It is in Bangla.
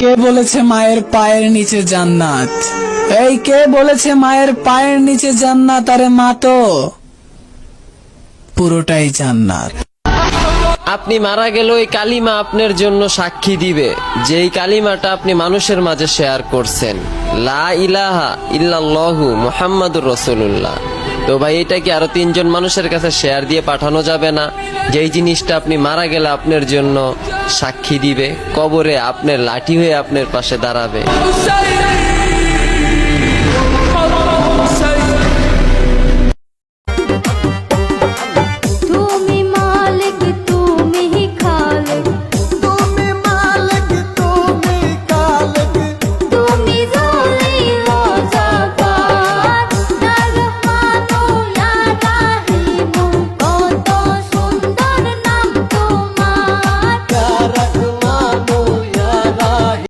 কে বলেছে মায়ের পায়ের নিচে জান্নাত? এই কে বলেছে মায়ের পায়ের নিচে জান্নাত? আরে মা তো পুরোটাই জান্নাত। আপনি মারা গেলে ওই কালিমা আপনার জন্য সাক্ষী দিবে, যেই কালিমাটা আপনি মানুষের মাঝে শেয়ার করছেন, লা ইলাহা ইল্লাল্লাহু মুহাম্মাদুর রাসূলুল্লাহ। তো ভাই, এটা কি আরো 3 জন মানুষের কাছে শেয়ার দিয়ে পাঠানো যাবে না? যেই জিনিসটা আপনি মারা গেলে আপনার জন্য সাক্ষী দিবে, কবরে আপনার লাঠি হয়ে আপনার পাশে দাঁড়াবে।